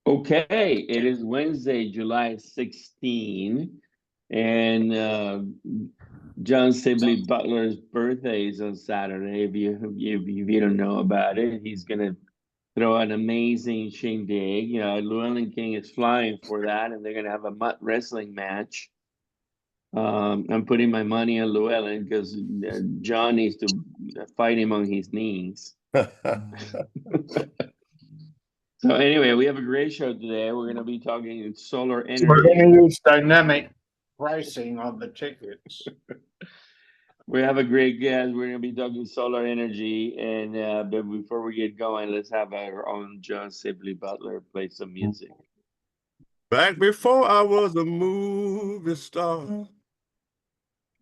Okay, it is Wednesday, July 16, and John Sibley Butler's birthday is on Saturday. If you don't know about it, he's gonna throw an amazing shindig. Llewellyn King is flying for that, and they're gonna have a mutt wrestling match. I'm putting my money on Llewellyn because John needs to fight him on his knees. So anyway, we have a great show today. We're going to be talking solar energy. We're going to use dynamic pricing on the tickets. We have a great guest. We're going to be talking solar energy. And but before we get going, let's have our own John Sibley Butler play some music. Back before I was a movie star,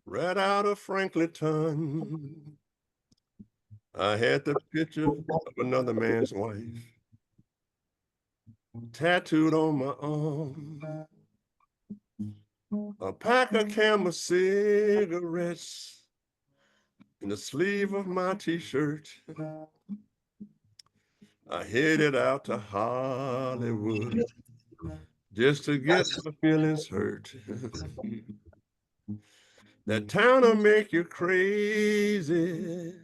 right out of Franklinton, I had the picture of another man's wife tattooed on my arm. A pack of Camel cigarettes in the sleeve of my t-shirt. I headed out to Hollywood just to get my feelings hurt. That town'll make you crazy.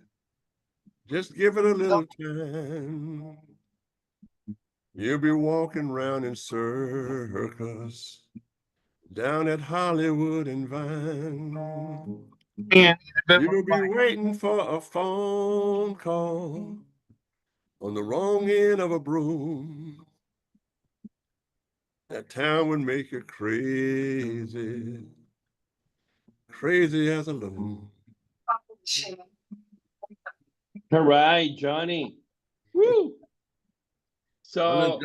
Just give it a little time. You'll be walking around in circles down at Hollywood and Vine. You'll be waiting for a phone call on the wrong end of a broom. That town would make you crazy, crazy as a loon. All right, Johnny. Woo! So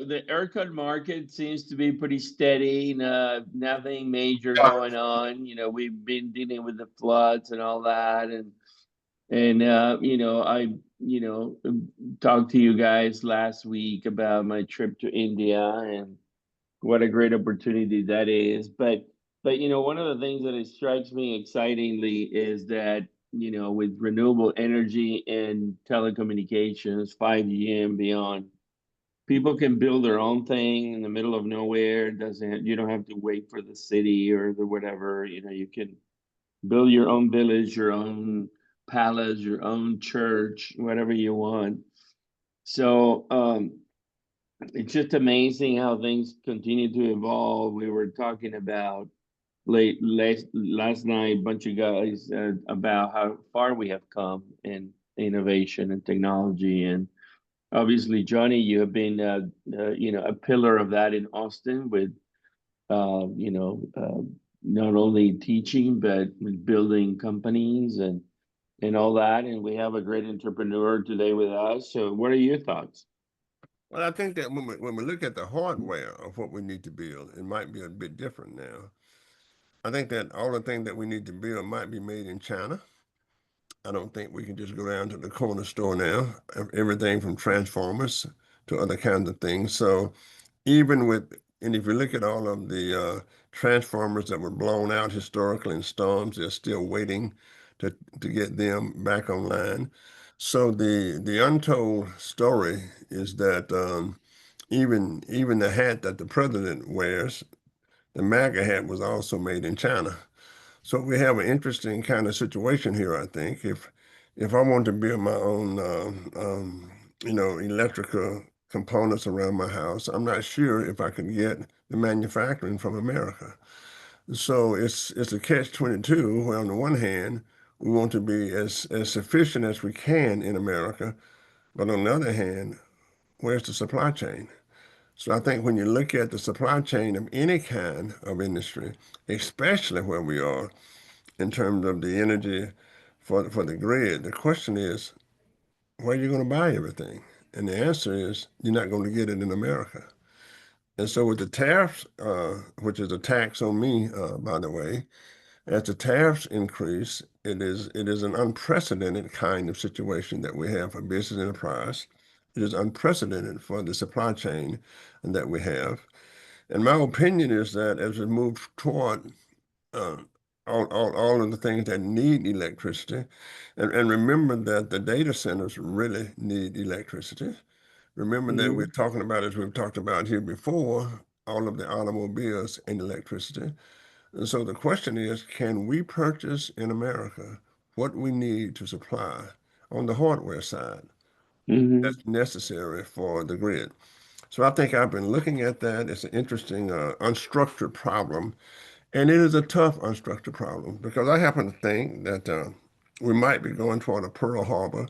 the ERCOT market seems to be pretty steady. Nothing major going on. We've been dealing with the floods and all that, and I talked to you guys last week about my trip to India and what a great opportunity that is. But one of the things that it strikes me excitingly is that with renewable energy and telecommunications, 5G and beyond, people can build their own thing in the middle of nowhere. You don't have to wait for the city or the whatever. You can build your own village, your own palace, your own church, whatever you want. So it's just amazing how things continue to evolve. We were talking about last night, a bunch of guys about how far we have come in innovation and technology. And obviously, Johnny, you have been a pillar of that in Austin with not only teaching but with building companies and all that. And we have a great entrepreneur today with us. So what are your thoughts? Well, I think that when we look at the hardware of what we need to build, it might be a bit different now. I think that all the things that we need to build might be made in China. I don't think we can just go down to the corner store now, everything from transformers to other kinds of things. So and if you look at all of the transformers that were blown out historically in storms, they're still waiting to get them back online. So the untold story is that even the hat that the president wears, the MAGA hat, was also made in China. So we have an interesting kind of situation here, I think. If I want to build my own, electrical components around my house, I'm not sure if I can get the manufacturing from America. So it's a catch-22, where on the one hand, we want to be as sufficient as we can in America, but on the other hand, where's the supply chain? So I think when you look at the supply chain of any kind of industry, especially where we are in terms of the energy for the grid, the question is, where are you going to buy everything? And the answer is, you're not going to get it in America. And so with the tariffs, which is a tax on me, by the way, as the tariffs increase, it is an unprecedented kind of situation that we have for business enterprise. It is unprecedented for the supply chain that we have. And my opinion is that as we move toward all of the things that need electricity. And remember that the data centers really need electricity. Remember that we're talking about, as we've talked about here before, all of the automobiles and electricity. And so the question is, can we purchase in America what we need to supply on the hardware side Mm-hmm. that's necessary for the grid? So I think I've been looking at that. It's an interesting unstructured problem. And it is a tough unstructured problem because I happen to think that we might be going toward a Pearl Harbor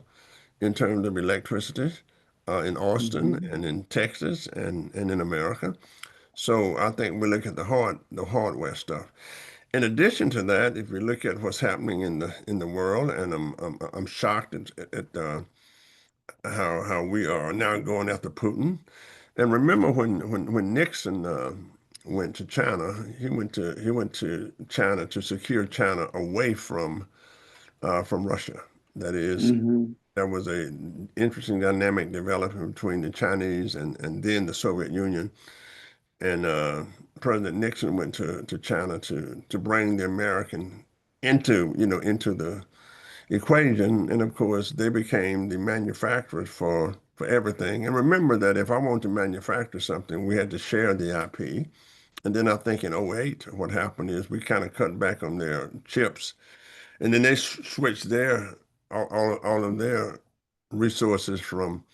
in terms of electricity in Austin Mm-hmm. and in Texas and in America. So I think we look at the hardware stuff. In addition to that, if we look at what's happening in the world, and I'm shocked at how we are now going after Putin. And remember when Nixon went to China, he went to China to secure China away from Russia. That is, Mm-hmm. there was a interesting dynamic developing between the Chinese and then the Soviet Union. And President Nixon went to China to bring the American into the equation. And of course, they became the manufacturers for everything. And remember that if I wanted to manufacture something, we had to share the IP. And then I think in '08, what happened is we kind of cut back on their chips. And then they switched all of their resources from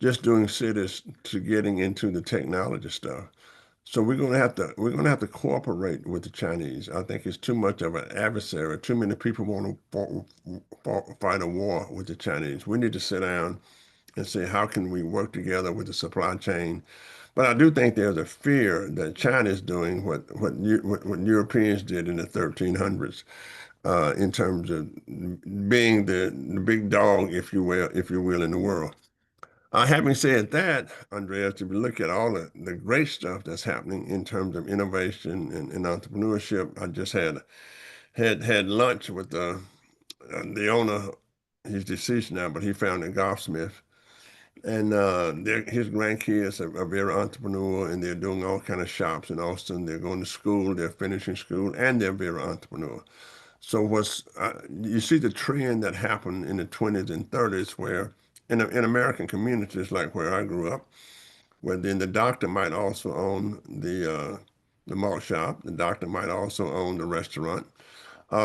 just doing cities to getting into the technology stuff. So we're gonna have to cooperate with the Chinese. I think it's too much of an adversary. Too many people want to fight a war with the Chinese. We need to sit down and say how can we work together with the supply chain. But I do think there's a fear that China is doing what Europeans did in the 1300s in terms of being the big dog, if you will, in the world. Having said that, Andreas, if you look at all the great stuff that's happening in terms of innovation and entrepreneurship, I just had lunch with the owner. He's deceased now, but he founded Golfsmith, and his grandkids are very entrepreneurial, and they're doing all kind of shops in Austin. They're going to school, they're finishing school, and they're very entrepreneurial. So you see the trend that happened in the 20s and 30s where in American communities like where I grew up, where then the doctor might also own the malt shop, the doctor might also own the restaurant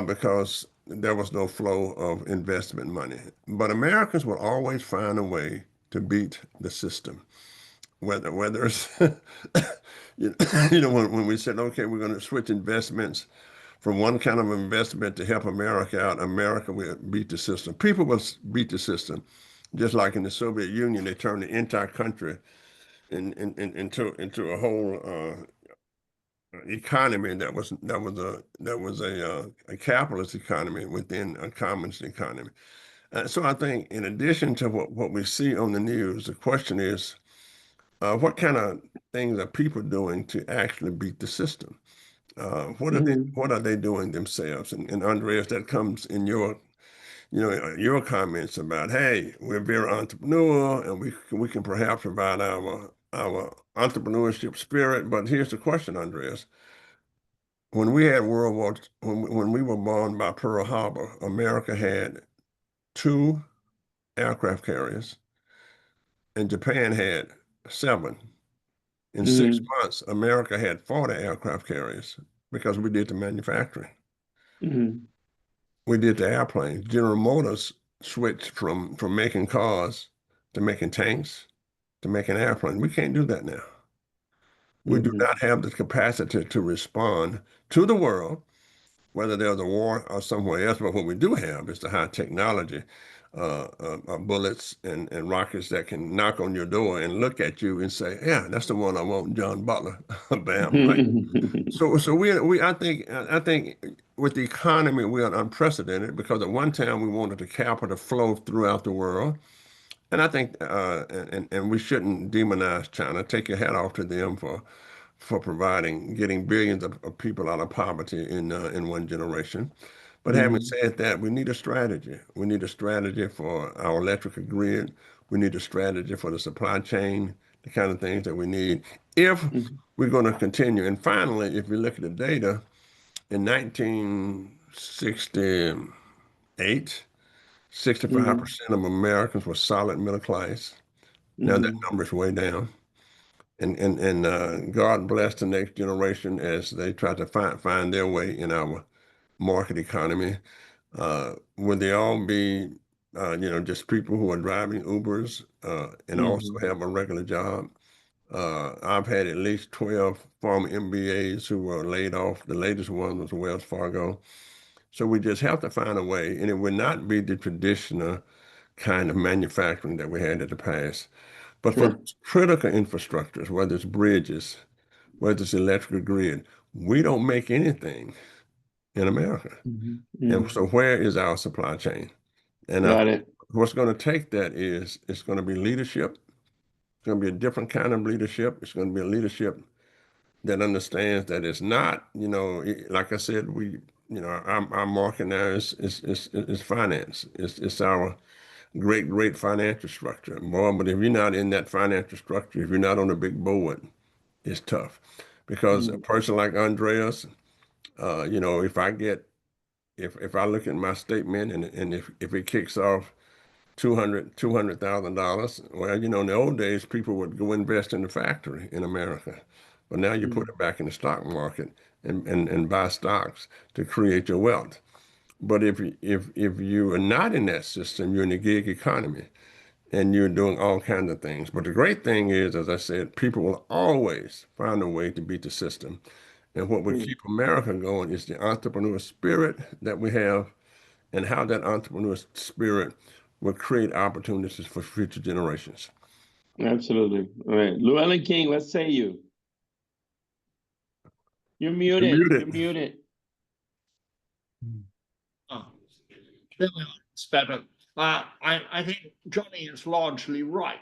because there was no flow of investment money. But Americans will always find a way to beat the system, whether it's when we said, okay, we're going to switch investments from one kind of investment to help America out, America will beat the system. People will beat the system. Just like in the Soviet Union, they turned the entire country into a whole economy that was a capitalist economy within a communist economy. So I think in addition to what we see on the news, the question is, what kind of things are people doing to actually beat the system? What are they Mm-hmm. what are they doing themselves? And Andreas, that comes in your comments about, hey, we're very entrepreneurial and we can perhaps provide our entrepreneurship spirit. But here's the question, Andreas. When we had World War, when we were bombed by Pearl Harbor, America had two aircraft carriers and Japan had seven. In 6 months, America had 40 aircraft carriers because we did the manufacturing. Mm-hmm. We did the airplanes. General Motors switched from making cars to making tanks to making airplanes. We can't do that now. We do Mm-hmm. not have the capacity to respond to the world, whether there's a war or somewhere else. But what we do have is the high technology bullets and rockets that can knock on your door and look at you and say, "Yeah, that's the one I want, John Butler." Bam, right? So I think with the economy we are unprecedented because at one time we wanted the capital to flow throughout the world, and I think and we shouldn't demonize China. Take your hat off to them for getting billions of people out of poverty in one generation. But having Mm-hmm. said that, we need a strategy. We need a strategy for our electrical grid. We need a strategy for the supply chain, the kind of things that we need if we're going to continue. And finally, if we look at the data, in 19 68, 65% of Americans were solid middle class. Now that number is way down. And God bless the next generation as they try to find their way in our market economy. Will they all be, just people who are driving Ubers and also have a regular job? I've had at least 12 former MBAs who were laid off. The latest one was Wells Fargo. So we just have to find a way, and it would not be the traditional kind of manufacturing that we had in the past. But for critical infrastructures, whether it's bridges, whether it's electrical grid, we don't make anything in America. And so where is our supply chain? And Got it. what's going to take that is it's going to be leadership. It's going to be a different kind of leadership. It's going to be a leadership that understands that it's not, like I said, our market now is finance. It's our great financial structure. Boy, but if you're not in that financial structure, if you're not on a big board, it's tough. Because a person like Andreas, if I look at my statement and if it kicks off $200,000, well, in the old days, people would go invest in the factory in America. But now you put it back in the stock market and buy stocks to create your wealth. But if you are not in that system, you're in the gig economy and you're doing all kinds of things. But the great thing is, as I said, people will always find a way to beat the system. And what will keep America going is the entrepreneur spirit that we have and how that entrepreneur spirit will create opportunities for future generations. Absolutely. All right. Llewellyn King, what say you? You're muted. You're muted. Oh, there we are. It's better. I think Johnny is largely right.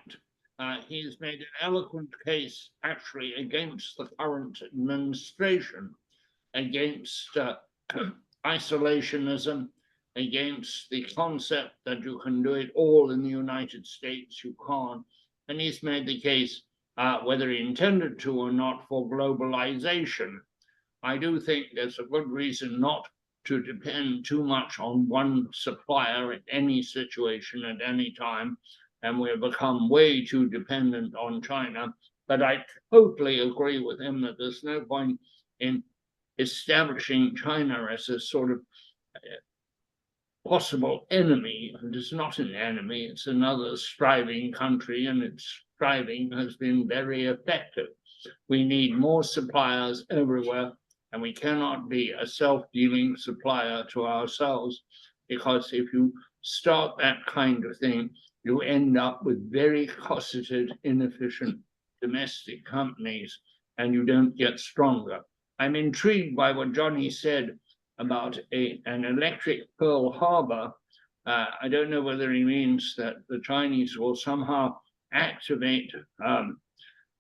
He's made an eloquent case, actually, against the current administration, against isolationism, against the concept that you can do it all in the United States. You can't. And he's made the case, whether he intended to or not, for globalization. I do think there's a good reason not to depend too much on one supplier in any situation at any time, and we've become way too dependent on China. But I totally agree with him that there's no point in establishing China as a sort of possible enemy. It is not an enemy, it's another striving country, and its striving has been very effective. We need more suppliers everywhere, and we cannot be a self-dealing supplier to ourselves, because if you start that kind of thing, you end up with very cosseted, inefficient domestic companies, and you don't get stronger. I'm intrigued by what Johnny said about an electric Pearl Harbor. I don't know whether he means that the Chinese will somehow activate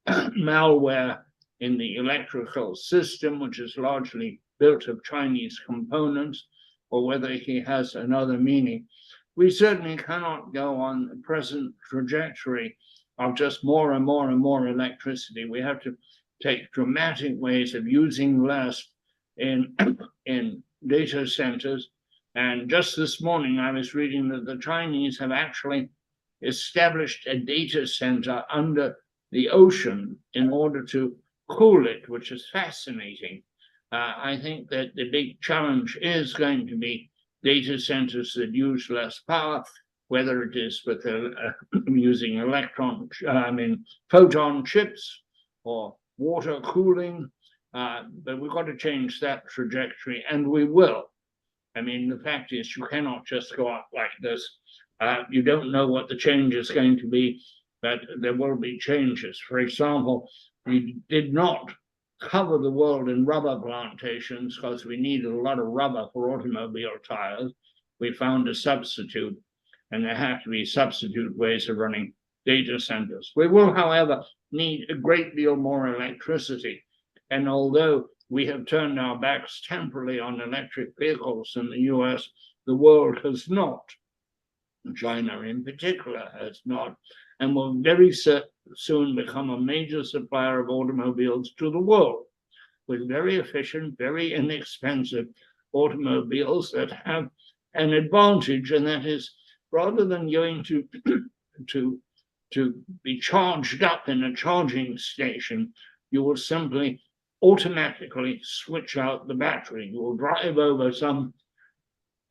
malware in the electrical system, which is largely built of Chinese components, or whether he has another meaning. We certainly cannot go on the present trajectory of just more and more and more electricity. We have to take dramatic ways of using less in data centers. And just this morning, I was reading that the Chinese have actually established a data center under the ocean in order to cool it, which is fascinating. I think that the big challenge is going to be data centers that use less power, whether it is with using photon chips or water cooling. But we've got to change that trajectory, and we will. I mean, the fact is, you cannot just go up like this. You don't know what the change is going to be, but there will be changes. For example, we did not cover the world in rubber plantations because we needed a lot of rubber for automobile tires. We found a substitute, and there have to be substitute ways of running data centers. We will, however, need a great deal more electricity. And although we have turned our backs temporarily on electric vehicles in the US, the world has not. China in particular has not, and will very soon become a major supplier of automobiles to the world, with very efficient, very inexpensive, automobiles that have an advantage, and that is rather than going to to be charged up in a charging station, you will simply automatically switch out the battery. You will drive over some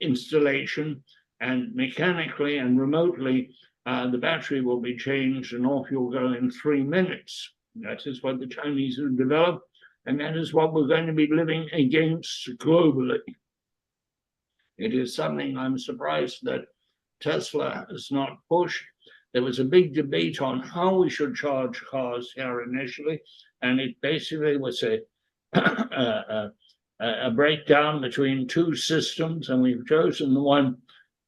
installation and mechanically and remotely the battery will be changed and off you'll go in 3 minutes. That is what the Chinese have developed, and that is what we're going to be living against globally. It is something I'm surprised that Tesla has not pushed. There was a big debate on how we should charge cars here initially, and it basically was a breakdown between two systems, and we've chosen the one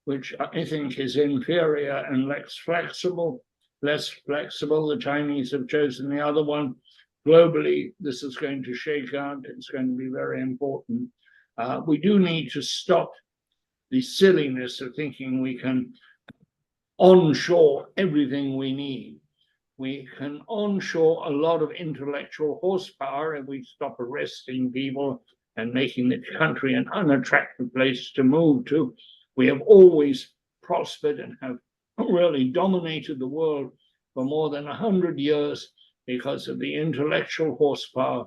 which I think is inferior and less flexible. The Chinese have chosen the other one. Globally, this is going to shake out. It's going to be very important. We do need to stop the silliness of thinking we can onshore everything we need. We can onshore a lot of intellectual horsepower if we stop arresting people and making the country an unattractive place to move to. We have always prospered and have really dominated the world for more than 100 years because of the intellectual horsepower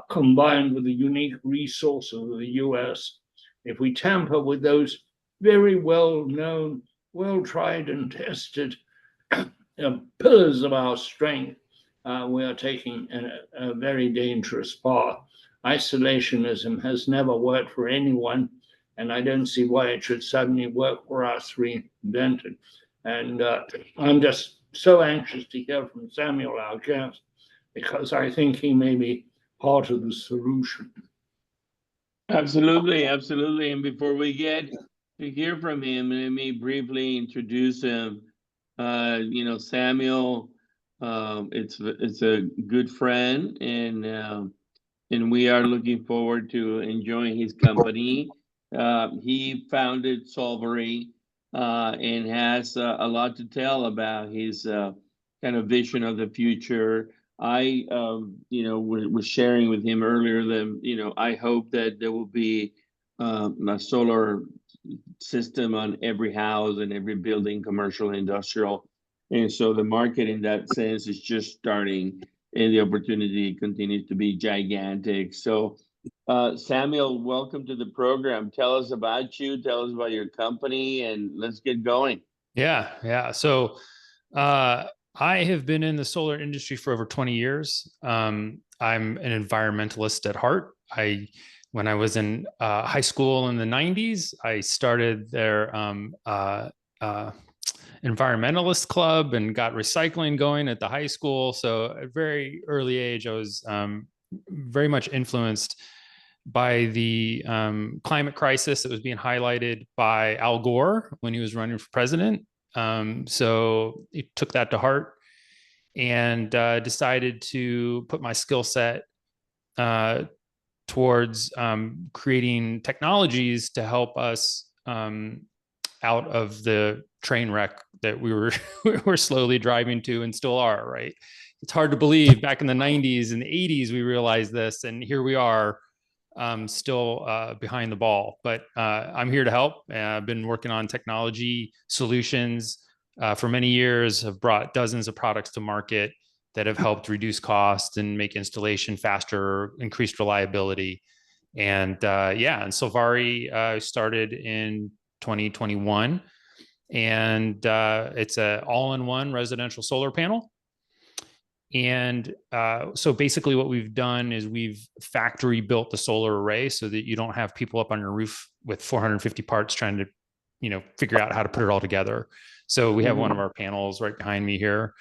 combined with the unique resources of the US. If we tamper with those very well-known, well-tried and tested pillars of our strength, we are taking a very dangerous path. Isolationism has never worked for anyone, and I don't see why it should suddenly work for us reinvented. And I'm just so anxious to hear from Samuel, our guest, because I think he may be part of the solution. Absolutely, absolutely. And before we get to hear from him, let me briefly introduce him. Samuel, it's a good friend, and we are looking forward to enjoying his company. He founded Solvari and has a lot to tell about his kind of vision of the future. I, was sharing with him earlier that, I hope that there will be a solar system on every house and every building, commercial, industrial. And so the market in that sense is just starting, and the opportunity continues to be gigantic. So Samuel, welcome to the program. Tell us about you, tell us about your company, and let's get going. Yeah. So I have been in the solar industry for over 20 years. I'm an environmentalist at heart. When I was in high school in the 90s, I started their environmentalist club and got recycling going at the high school. So at a very early age, I was very much influenced by the climate crisis that was being highlighted by Al Gore when he was running for president. So he took that to heart and decided to put my skill set towards creating technologies to help us out of the train wreck that we were slowly driving to and still are, right? It's hard to believe back in the 90s and the 80s, we realized this, and here we are still behind the ball, but I'm here to help. I've been working on technology solutions for many years, have brought dozens of products to market that have helped reduce costs and make installation faster, increased reliability. And and Solvari started in 2021, and it's an all-in-one residential solar panel. And so basically what we've done is we've factory built the solar array so that you don't have people up on your roof with 450 parts trying to, figure out how to put it all together. So we have one of our panels right behind me here.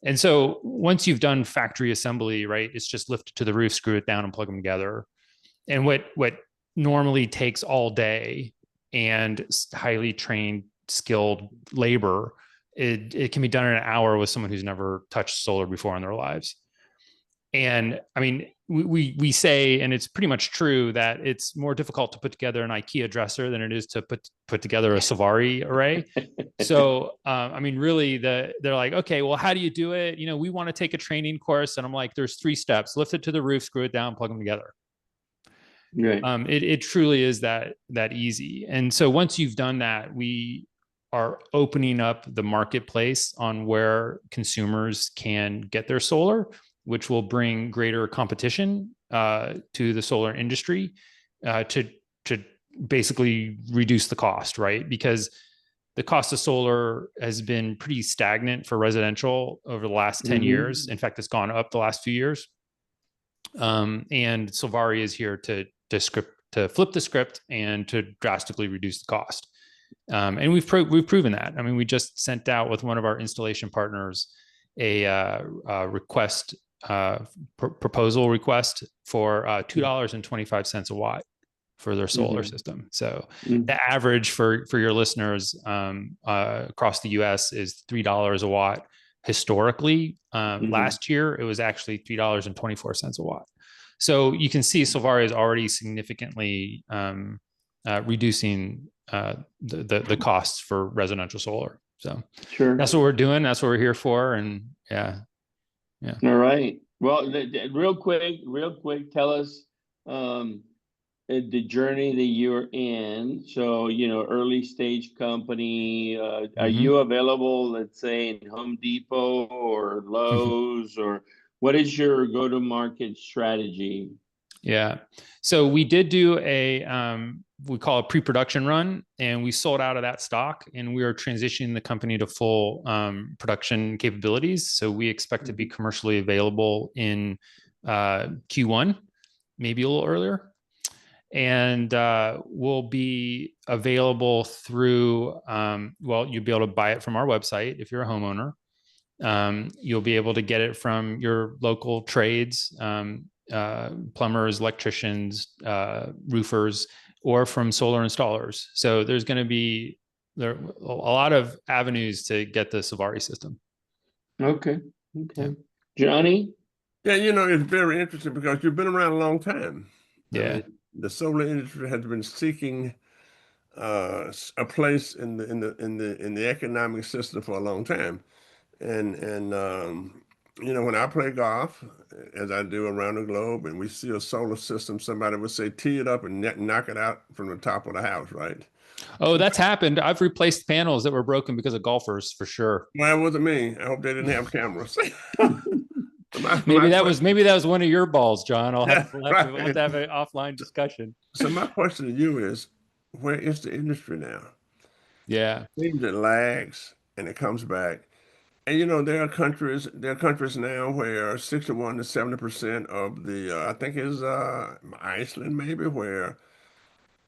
And so once you've done factory assembly, right, it's just lift it to the roof, screw it down and plug them together. And what normally takes all day and highly trained, skilled labor, it can be done in an hour with someone who's never touched solar before in their lives. And I mean, we say, and it's pretty much true, that it's more difficult to put together an IKEA dresser than it is to put together a Solvari array. So, I mean, really, they're like, okay, well, how do you do it? We want to take a training course. And I'm like, there's 3 steps: lift it to the roof, screw it down, plug them together. Right. It truly is that easy. And so once you've done that, we are opening up the marketplace on where consumers can get their solar, which will bring greater competition to the solar industry to basically reduce the cost, right? Because the cost of solar has been pretty stagnant for residential over the last 10 years. In fact, it's gone up the last few years. And Solvari is here to flip the script and to drastically reduce the cost. And we've proven that. I mean, we just sent out with one of our installation partners a request, proposal request for $2.25 a watt for their solar system. So the average for your listeners across the US is $3 a watt. Historically, last year, it was actually $3.24 a watt. So you can see Solvari is already significantly reducing the costs for residential solar. So Sure. that's what we're doing. That's what we're here for. And yeah. All right. Well, real quick, tell us the journey that you're in. So, early stage company, are you available, let's say, in Home Depot or Lowe's, or what is your go-to-market strategy? Yeah. So we did do we call a pre-production run, and we sold out of that stock, and we are transitioning the company to full production capabilities. So we expect to be commercially available in Q1, maybe a little earlier. And will be available through, you'll be able to buy it from our website if you're a homeowner. You'll be able to get it from your local trades, plumbers, electricians, roofers, or from solar installers. So there's going to be a lot of avenues to get the Solvari system. Okay. Johnny? Yeah, it's very interesting because you've been around a long time. Yeah. I mean, the solar industry has been seeking a place in the economic system for a long time. And when I play golf, as I do around the globe, and we see a solar system, somebody would say, tee it up and knock it out from the top of the house, right? Oh, that's happened. I've replaced panels that were broken because of golfers, for sure. Well, it wasn't me. I hope they didn't have cameras. Maybe that was one of your balls, John. We'll have to have an offline discussion. So my question to you is, where is the industry now? Yeah. It seems it lags and it comes back. And there are countries now where 61 to 70% of the I think is Iceland maybe where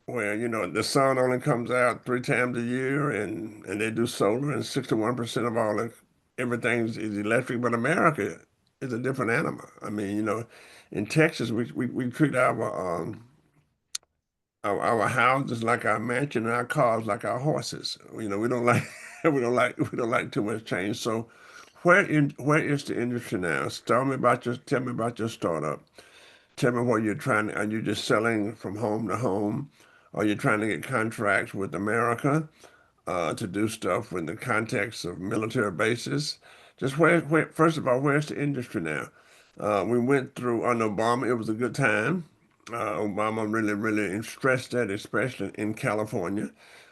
the sun only comes out 3 times a year and they do solar, and 61% of everything is electric. But America is a different animal. I mean, in Texas we treat our houses like our mansion and our cars like our horses. We don't like we don't like too much change. So where is the industry now? Tell me about your startup. Tell me what you're trying. Are you just selling from home to home? Are you trying to get contracts with America to do stuff in the context of military bases? Just first of all, where's the industry now? We went through under Obama. It was a good time. Obama really stressed that, especially in California,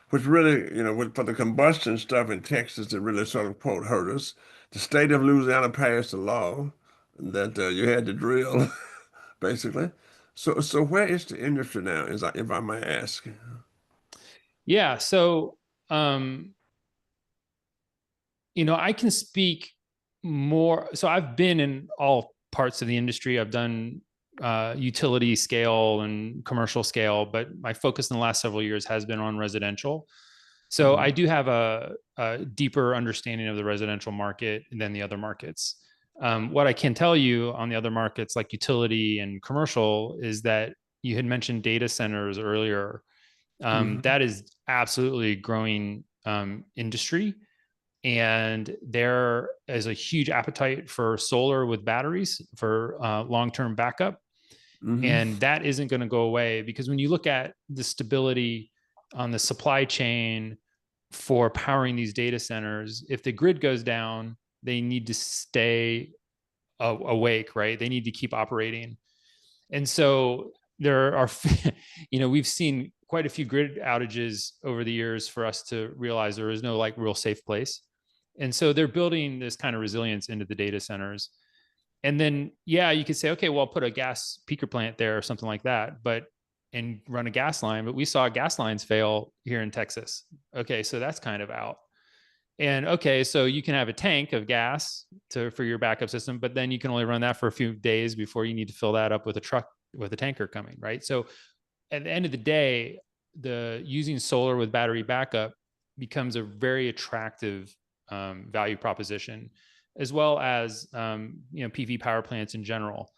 which really, for the combustion stuff in Texas, it really sort of, quote, hurt us. The state of Louisiana passed a law that you had to drill, basically. So where is the industry now, if I may ask? Yeah. So, I can speak more. So I've been in all parts of the industry. I've done utility scale and commercial scale, but my focus in the last several years has been on residential. So I do have a deeper understanding of the residential market than the other markets. What I can tell you on the other markets like utility and commercial is that you had mentioned data centers earlier. That is absolutely growing industry. And there is a huge appetite for solar with batteries for long-term backup. And that isn't going to go away, because when you look at the stability on the supply chain for powering these data centers, if the grid goes down, they need to stay awake, right? They need to keep operating. And so there are, we've seen quite a few grid outages over the years for us to realize there is no like real safe place. And so they're building this kind of resilience into the data centers. And then, yeah, you could say, okay, well, I'll put a gas peaker plant there or something like that, and run a gas line. But we saw gas lines fail here in Texas. Okay, so that's kind of out. And okay, so you can have a tank of gas for your backup system, but then you can only run that for a few days before you need to fill that up with a truck with a tanker coming, right? So at the end of the day, using solar with battery backup becomes a very attractive value proposition, as well as PV power plants in general.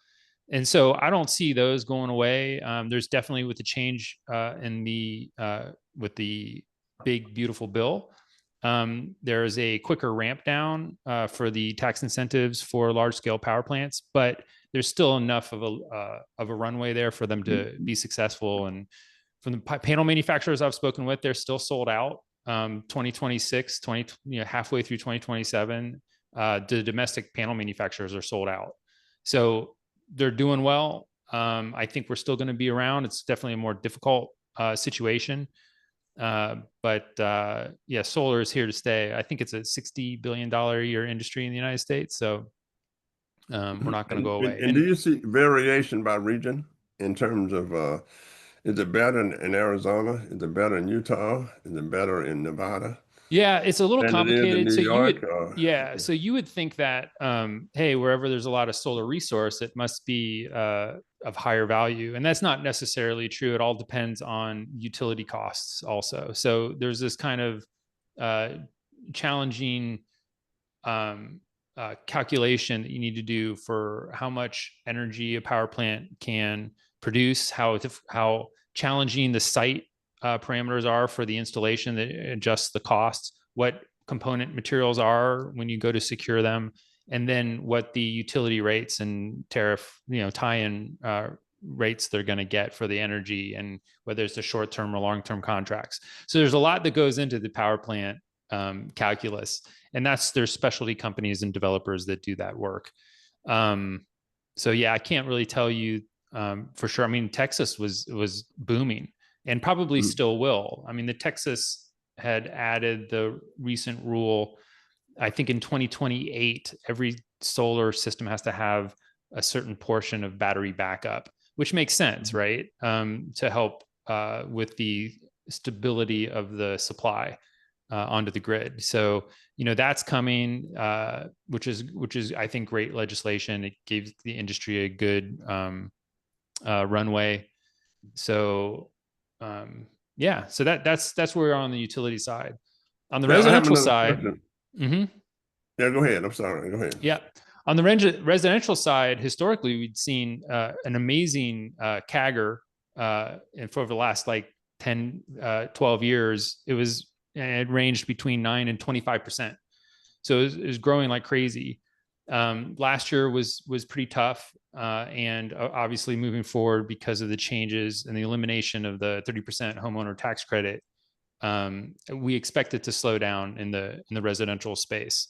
And so I don't see those going away. There's definitely, with the change with the big beautiful bill, there's a quicker ramp down for the tax incentives for large scale power plants, but there's still enough of a runway there for them to be successful. And from the panel manufacturers I've spoken with, they're still sold out. 2026, halfway through 2027, the domestic panel manufacturers are sold out. So they're doing well. I think we're still going to be around. It's definitely a more difficult situation. But solar is here to stay. I think it's a $60 billion a year industry in the United States. So we're not going to go away. And do you see variation by region in terms of, is it better in Arizona? Is it better in Utah? Is it better in Nevada? Yeah, it's a little complicated. So so you would think that, hey, wherever there's a lot of solar resource, it must be of higher value. And that's not necessarily true. It all depends on utility costs also. So there's this kind of challenging calculation that you need to do for how much energy a power plant can produce, how challenging the site parameters are for the installation that adjusts the costs, what component materials are when you go to secure them, and then what the utility rates and tariff, tie-in rates they're going to get for the energy, and whether it's the short-term or long-term contracts. So there's a lot that goes into the power plant calculus, and there's specialty companies and developers that do that work. So yeah, I can't really tell you for sure. I mean, Texas was booming, and probably still will. I mean, the Texas had added the recent rule, I think in 2028, every solar system has to have a certain portion of battery backup, which makes sense, right? To help with the stability of the supply onto the grid. So, that's coming, which is, I think, great legislation. It gives the industry a good runway. So, so that's where we're on the utility side. On the residential side, yeah, go ahead. I'm sorry. Go ahead. Yeah, on the residential side, historically, we'd seen an amazing CAGR, and for the last 10, 12 years, it ranged between 9 and 25%. So it was growing like crazy. Last year was pretty tough, and obviously moving forward because of the changes and the elimination of the 30% homeowner tax credit, we expect it to slow down in the residential space.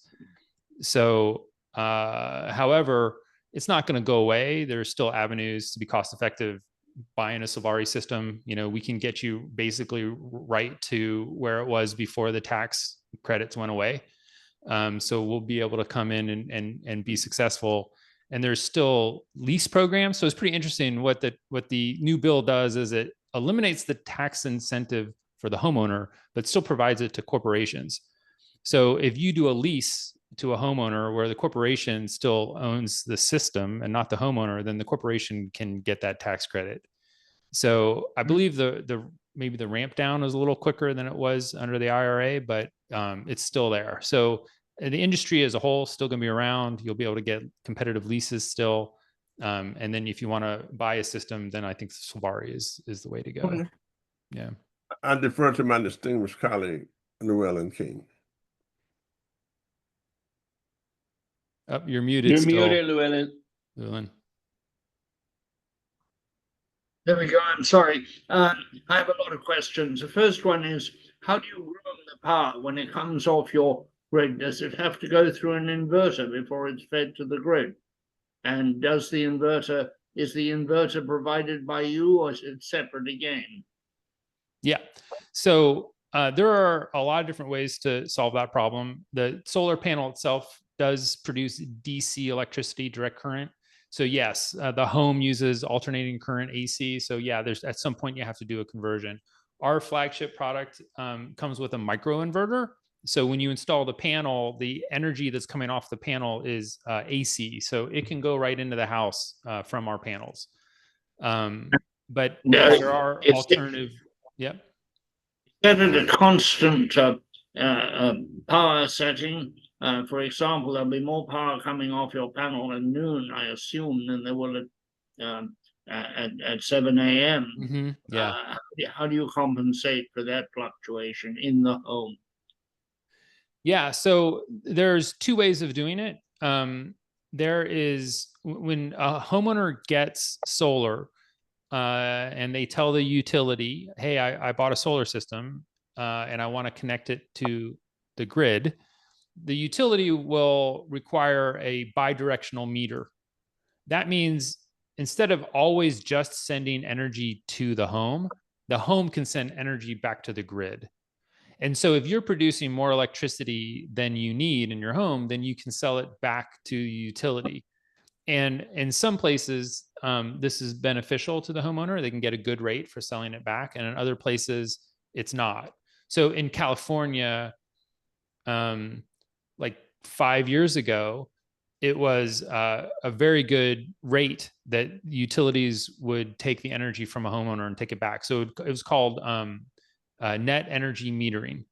So, however, it's not going to go away. There's still avenues to be cost effective buying a Solvari system. We can get you basically right to where it was before the tax credits went away. So we'll be able to come in and be successful. And there's still lease programs. So it's pretty interesting what the new bill does is it eliminates the tax incentive for the homeowner, but still provides it to corporations. So if you do a lease to a homeowner where the corporation still owns the system and not the homeowner, then the corporation can get that tax credit. So I believe maybe the ramp down is a little quicker than it was under the IRA, but it's still there. So the industry as a whole is still going to be around. You'll be able to get competitive leases still. And then if you want to buy a system, then I think Solvari is the way to go. Okay. Yeah. I defer to my distinguished colleague, Llewellyn King. Oh, you're muted. You're still. muted, Llewellyn. There we go. I'm sorry. I have a lot of questions. The first one is, how do you roam the power when it comes off your grid? Does it have to go through an inverter before it's fed to the grid? And does the inverter is the inverter provided by you, or is it separate again? Yeah. So there are a lot of different ways to solve that problem. The solar panel itself does produce DC electricity, direct current. So yes, the home uses alternating current AC. So yeah, there's at some point you have to do a conversion. Our flagship product comes with a microinverter. So when you install the panel, the energy that's coming off the panel is AC. So it can go right into the house from our panels. But No, there are it's- alternative. Yep. Set at a constant power setting. For example, there'll be more power coming off your panel at noon, I assume, than there will at 7 a.m. Yeah. How do you compensate for that fluctuation in the home? Yeah. So there's two ways of doing it. There is when a homeowner gets solar and they tell the utility, hey, I bought a solar system and I want to connect it to the grid. The utility will require a bidirectional meter. That means instead of always just sending energy to the home can send energy back to the grid. And so if you're producing more electricity than you need in your home, then you can sell it back to the utility. And in some places, this is beneficial to the homeowner. They can get a good rate for selling it back. And in other places, it's not. So in California, like 5 years ago, it was a very good rate that utilities would take the energy from a homeowner and take it back. So it was called net energy metering.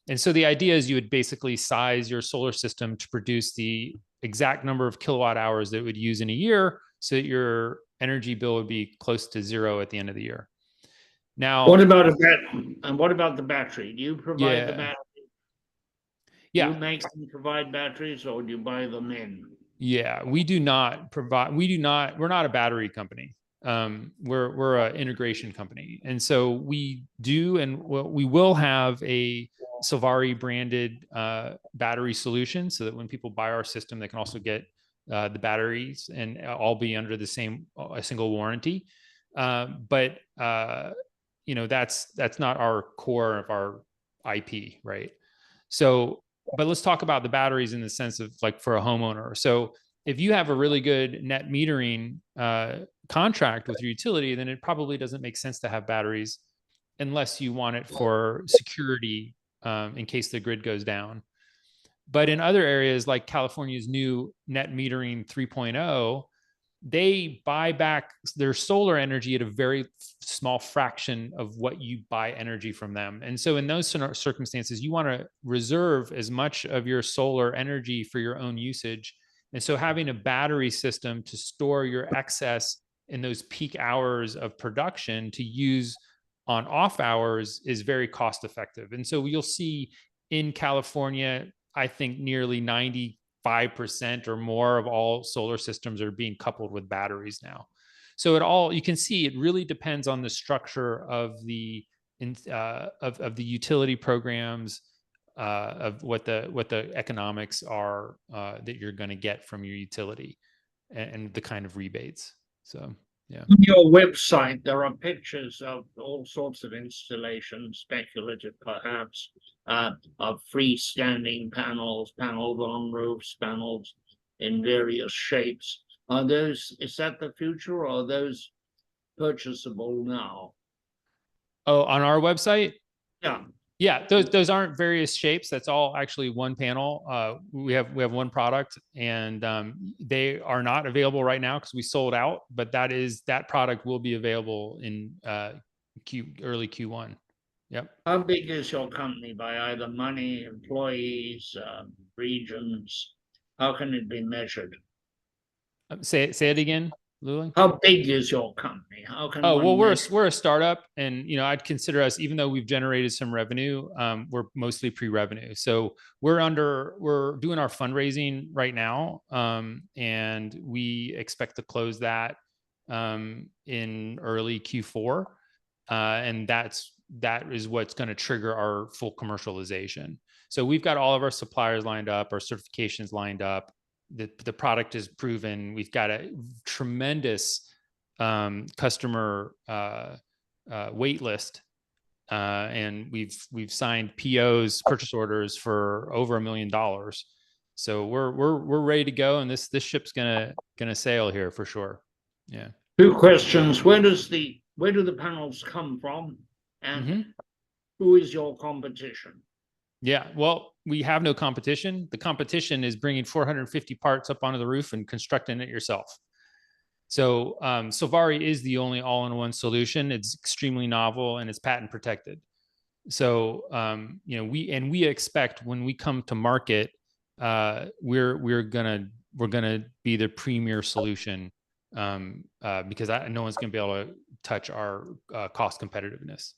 And so the idea is you would basically size your solar system to produce the exact number of kilowatt hours that it would use in a year so that your energy bill would be close to zero at the end of the year. Now, What about the battery? Do you provide the Yeah. battery? yeah, Do you make them provide batteries, or do you buy them in? yeah, we're not a battery company. We're an integration company. And so we do, and we will have a Solvari branded battery solution so that when people buy our system, they can also get the batteries and all be under the same, a single warranty. But that's not our core of our IP, right? So, but let's talk about the batteries in the sense of like for a homeowner. So if you have a really good net metering contract with your utility, then it probably doesn't make sense to have batteries unless you want it for security in case the grid goes down. But in other areas like California's new net metering 3.0, they buy back their solar energy at a very small fraction of what you buy energy from them. And so in those circumstances, you want to reserve as much of your solar energy for your own usage. And so having a battery system to store your excess in those peak hours of production to use on off hours is very cost effective. And so you'll see in California, I think nearly 95% or more of all solar systems are being coupled with batteries now. So you can see it really depends on the structure of the utility programs, of what the economics are that you're going to get from your utility and the kind of rebates. So yeah. On your website, there are pictures of all sorts of installations, speculative perhaps, of freestanding panels on roofs, panels in various shapes. Is that the future, or are those purchasable now? Oh, on our website? Yeah. Yeah, those aren't various shapes. That's all actually one panel. We have one product, and they are not available right now because we sold out. But that product will be available in early Q1. Yep. How big is your company by either money, employees, regions? How can it be measured? Say it again, Lulu. How big is your company? How can? Oh, well, we're a startup, and I'd consider us, even though we've generated some revenue, we're mostly pre-revenue. So we're doing our fundraising right now, and we expect to close that in early Q4, and that is what's going to trigger our full commercialization. So we've got all of our suppliers lined up, our certifications lined up. The product is proven. We've got a tremendous customer wait list, and we've signed POs, purchase orders for over $1 million. So we're ready to go, and this ship's gonna sail here for sure. Yeah. Two questions. Where do the panels come from? And who is your competition? Yeah, well, we have no competition. The competition is bringing 450 parts up onto the roof and constructing it yourself. So Solvari is the only all-in-one solution. It's extremely novel and it's patent protected. So we expect when we come to market, we're gonna be the premier solution, because no one's gonna be able to touch our cost competitiveness.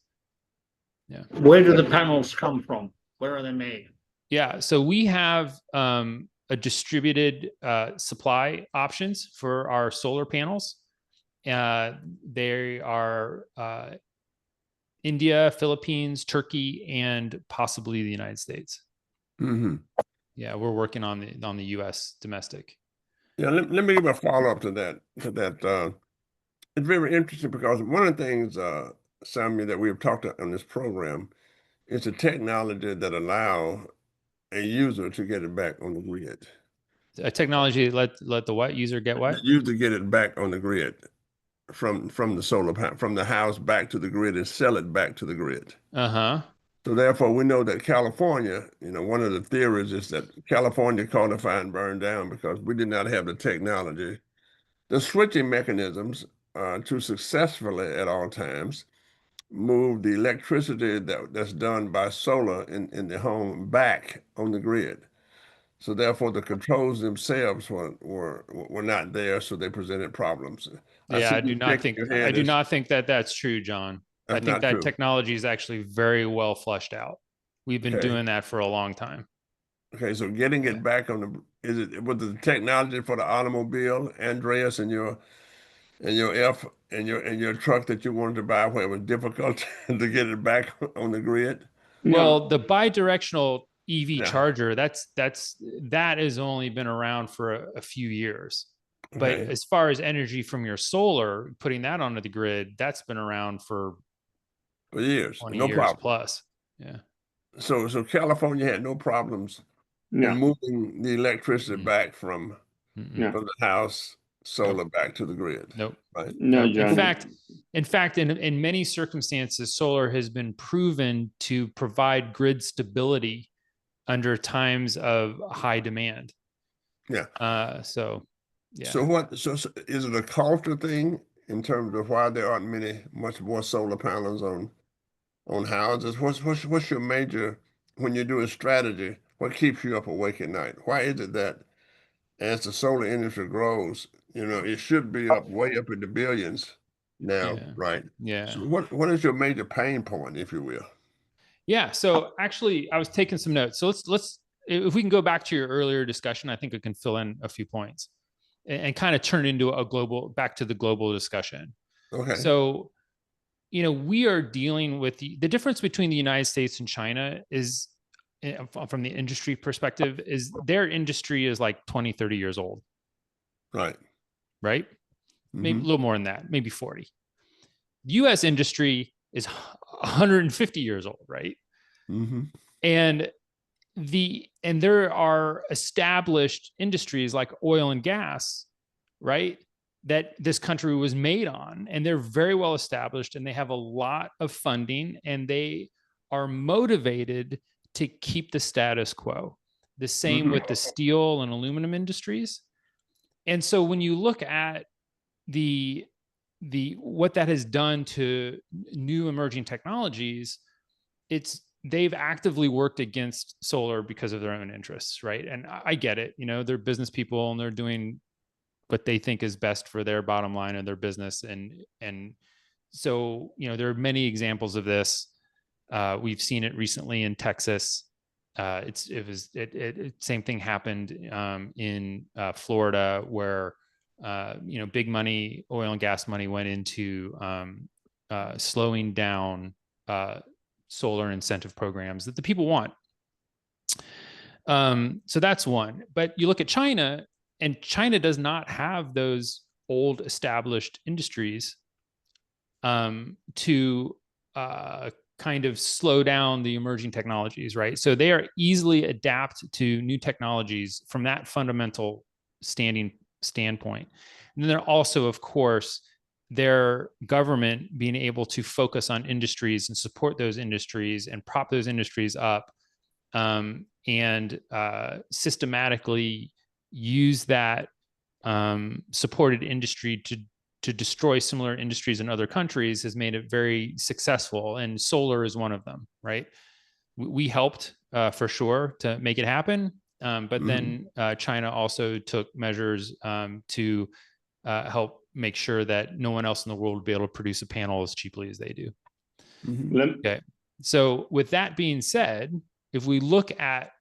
Yeah. Where do the panels come from? Where are they made? Yeah, so we have a distributed supply options for our solar panels. They are India, Philippines, Turkey, and possibly the United States. Yeah, we're working on the U.S. domestic. Yeah, let me give a follow-up to that. It's very interesting because one of the things, Samuel, that we've talked on this program is the technology that allow a user to get it back on the grid. A technology let the what user get what? The user get it back on the grid from the solar panel, from the house back to the grid and sell it back to the grid. So therefore, we know that California, one of the theories is that California caught a fire and burned down because we did not have the technology, the switching mechanisms to successfully at all times move the electricity that's done by solar in the home back on the grid. So therefore, the controls themselves were not there, so they presented problems. Yeah, I do not think that that's true, John. I think that technology is actually very well fleshed out. We've been doing that for a long time. Okay, so getting it back on was the technology for the automobile, Andreas, and your truck that you wanted to buy where it was difficult to get it back on the grid? Well, the bidirectional EV charger, that has only been around for a few years. But as far as energy from your solar, putting that onto the grid, that's been around for years, 20 no years problem. plus. Yeah. So California had no problems in moving the electricity back from the house solar back to the grid. Nope. Right? No, John. In fact, in many circumstances, solar has been proven to provide grid stability under times of high demand. Yeah. So is it a culture thing in terms of why there aren't much more solar panels on houses? What's your major, when you do a strategy, what keeps you up awake at night? Why is it that as the solar industry grows, it should be way up in the billions now, right? Yeah. So what is your major pain point, if you will? Yeah. So actually, I was taking some notes. So let's if we can go back to your earlier discussion, I think I can fill in a few points and kind of turn into back to the global discussion. Okay. So, we are dealing with the difference between the United States and China is, from the industry perspective, is their industry is like 20, 30 years old. Right. Maybe a little more than that, maybe 40. US industry is 150 years old, right? And there are established industries like oil and gas, right, that this country was made on, and they're very well established, and they have a lot of funding, and they are motivated to keep the status quo. The same with the steel and aluminum industries. And so when you look at what that has done to new emerging technologies, they've actively worked against solar because of their own interests, right? And I get it. They're business people and they're doing what they think is best for their bottom line and their business. And so, there are many examples of this. We've seen it recently in Texas. Same thing happened in Florida, where big money, oil and gas money, went into slowing down solar incentive programs that the people want. So that's one. But you look at China, and China does not have those old established industries to kind of slow down the emerging technologies, right? So they are easily adapt to new technologies from that fundamental standpoint. And then they're also, of course, their government being able to focus on industries and support those industries and prop those industries up, and systematically use that supported industry to destroy similar industries in other countries has made it very successful. And solar is one of them, right? We helped for sure to make it happen. But then China also took measures to help make sure that no one else in the world would be able to produce a panel as cheaply as they do. Okay. So with that being said, if we look at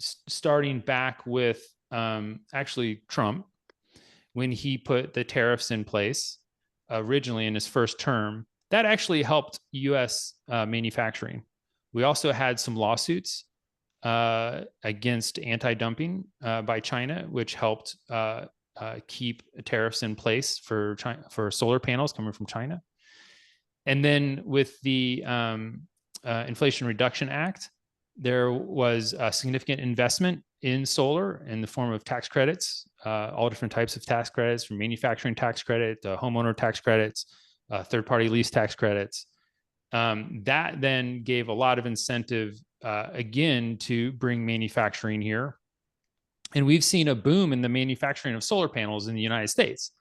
starting back with actually Trump, when he put the tariffs in place originally in his first term, that actually helped U.S. Manufacturing. We also had some lawsuits against anti-dumping by China, which helped keep tariffs in place for China, for solar panels coming from China. And then with the Inflation Reduction Act, there was a significant investment in solar in the form of tax credits, all different types of tax credits, from manufacturing tax credit to homeowner tax credits, third-party lease tax credits. That then gave a lot of incentive, again, to bring manufacturing here. And we've seen a boom in the manufacturing of solar panels in the United States.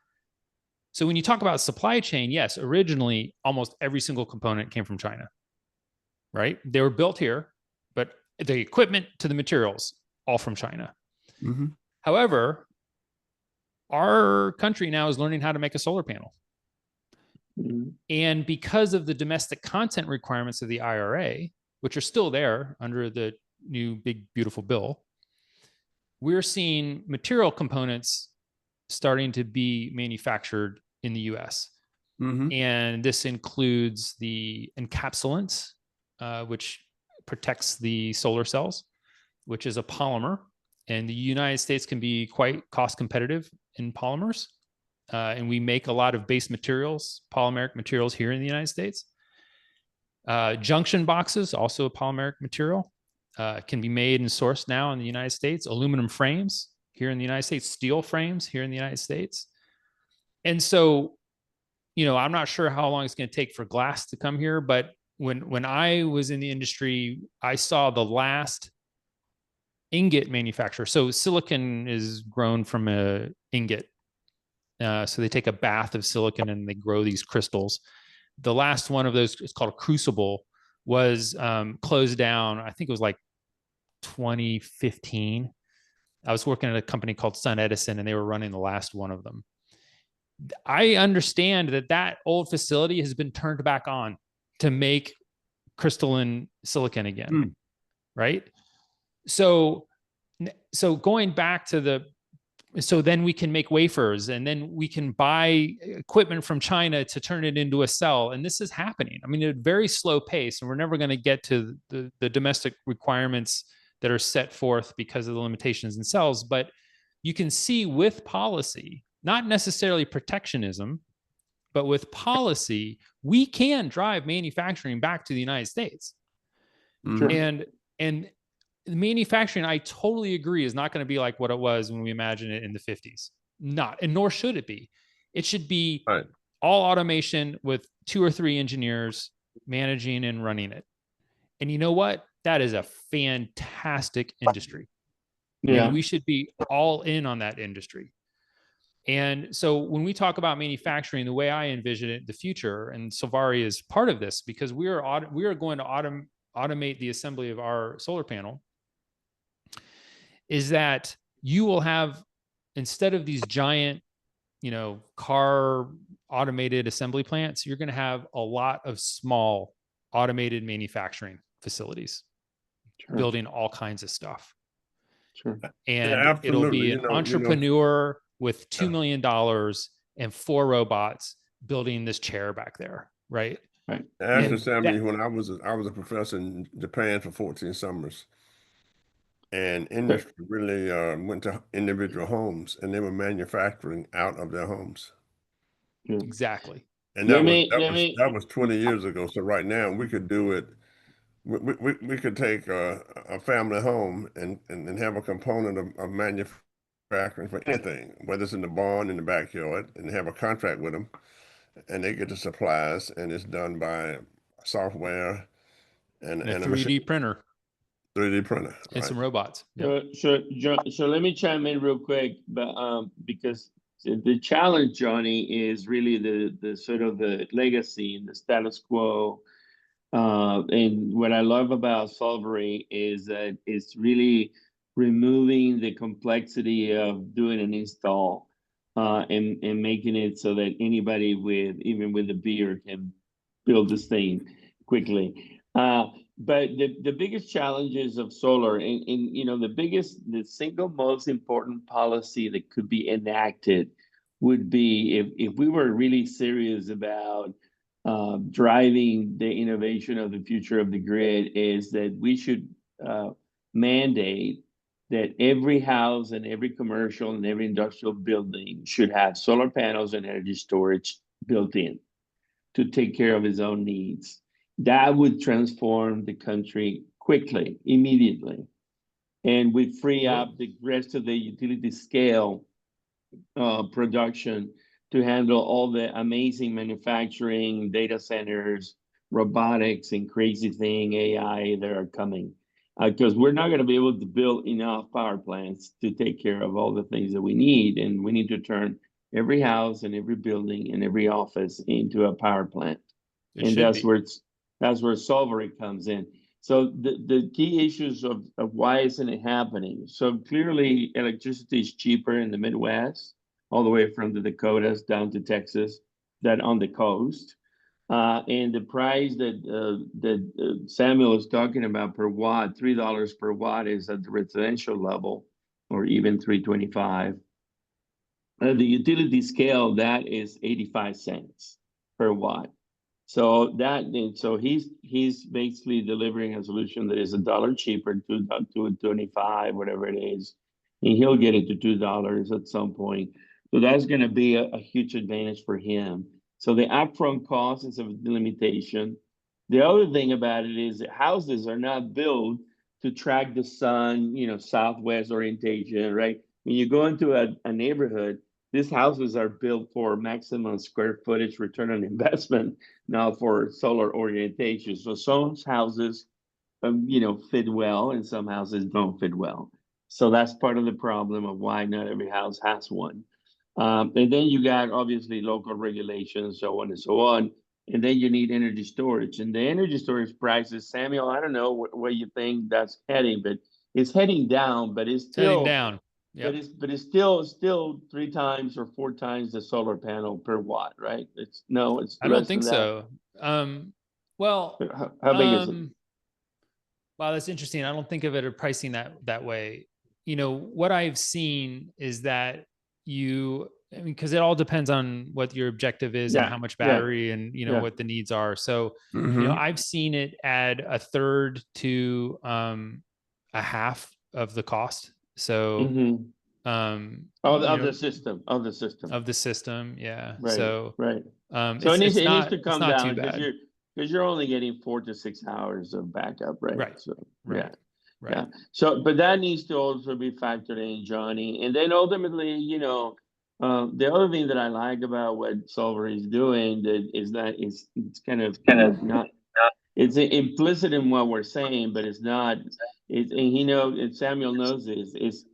So when you talk about supply chain, yes, originally almost every single component came from China, right? They were built here, but the equipment to the materials, all from China. However, our country now is learning how to make a solar panel. And because of the domestic content requirements of the IRA, which are still there under the new big, beautiful bill, we're seeing material components starting to be manufactured in the US. And this includes the encapsulants, which protects the solar cells, which is a polymer. And the United States can be quite cost competitive in polymers. And we make a lot of base materials, polymeric materials here in the United States. Junction boxes, also a polymeric material, can be made and sourced now in the United States. Aluminum frames here in the United States, steel frames here in the United States. And so, you know, I'm not sure how long it's going to take for glass to come here, but when I was in the industry, I saw the last ingot manufacturer. So silicon is grown from a ingot. So they take a bath of silicon and they grow these crystals. The last one of those, it's called a crucible, was closed down. I think it was like 2015. I was working at a company called Sun Edison, and they were running the last one of them. I understand that that old facility has been turned back on to make crystalline silicon again, right? So going back to so then we can make wafers, and then we can buy equipment from China to turn it into a cell. And this is happening. I mean, at a very slow pace, and we're never going to get to the domestic requirements that are set forth because of the limitations in cells. But you can see with policy, not necessarily protectionism, but with policy, we can drive manufacturing back to the United States. And manufacturing, I totally agree, is not going to be like what it was when we imagined it in the 50s. Not, and nor should it be. It should be all automation with 2 or 3 engineers managing and running it. And you know what? That is a fantastic industry. And we should be all in on that industry. And so when we talk about manufacturing, the way I envision it, the future, and Solvari is part of this, because we are going to automate the assembly of our solar panel, is that you will have, instead of these giant, you know, car automated assembly plants, you're going to have a lot of small automated manufacturing facilities building all kinds of stuff. And it'll be an entrepreneur with $2 million and 4 robots building this chair back there, right? After 70, when I was a professor in Japan for 14 summers, and industry really went to individual homes, and they were manufacturing out of their homes. Exactly. And Let me that was 20 years ago. So right now we could do it. We could take a family home and have a component of manufacturing for anything, whether it's in the barn, in the backyard, and have a contract with them, and they get the supplies, and it's done by software And a and a 3D machine, printer 3D printer, and right? some robots. Yep. so let me chime in real quick, but because the challenge, Johnny, is really the sort of the legacy and the status quo. And what I love about Solvari is that it's really removing the complexity of doing an install, and making it so that anybody with even with a beer can build this thing quickly. But the biggest challenges of solar, and you know, the single most important policy that could be enacted would be if we were really serious about driving the innovation of the future of the grid, is that we should mandate that every house and every commercial and every industrial building should have solar panels and energy storage built in to take care of its own needs. That would transform the country quickly, immediately, and would free up the rest of the utility scale production to handle all the amazing manufacturing, data centers, robotics, and crazy thing AI that are coming. Because we're not going to be able to build enough power plants to take care of all the things that we need, and we need to turn every house and every building and every office into a power plant. And that's where Solvari comes in. So the key issues of why isn't it happening? So clearly electricity is cheaper in the Midwest, all the way from the Dakotas down to Texas, than on the coast. And the price that Samuel is talking about per watt, $3 per watt, is at the residential level, or even $3.25. The utility scale, that is 85 cents per watt. So he's basically delivering a solution that is $1 cheaper, $2.25, whatever it is, and he'll get it to $2 at some point. So that's going to be a huge advantage for him. So the upfront cost is a limitation. The other thing about it is that houses are not built to track the sun, you know, southwest orientation, right? When you go into a neighborhood, these houses are built for maximum square footage return on investment, not for solar orientation. So some houses, you know, fit well, and some houses don't fit well. So that's part of the problem of why not every house has one. And then you got obviously local regulations, so on and so on. And then you need energy storage. And the energy storage prices, Samuel, I don't know where you think that's heading, but it's heading down, but it's still heading down. Yep. But it's still 3 times or 4 times the solar panel per watt, right? I don't think so. Well, how big is it? Wow, that's interesting. I don't think of it as pricing that way. You know, what I've seen is that because it all depends on what your objective is and how much battery and, you know, what the needs are. So, you know, I've seen it add a third to a half of the cost. So, of the system. Yeah. Right. So, right. So it needs to come down because you're only getting 4 to 6 hours of backup, right? Right. So, right. Right. Yeah. So, but that needs to also be factored in, Johnny. And then ultimately, you know, the other thing that I like about what Solvari is doing is that it's kind of not. It's implicit in what we're saying, but it's not. It's, and you know, and Samuel knows this. Is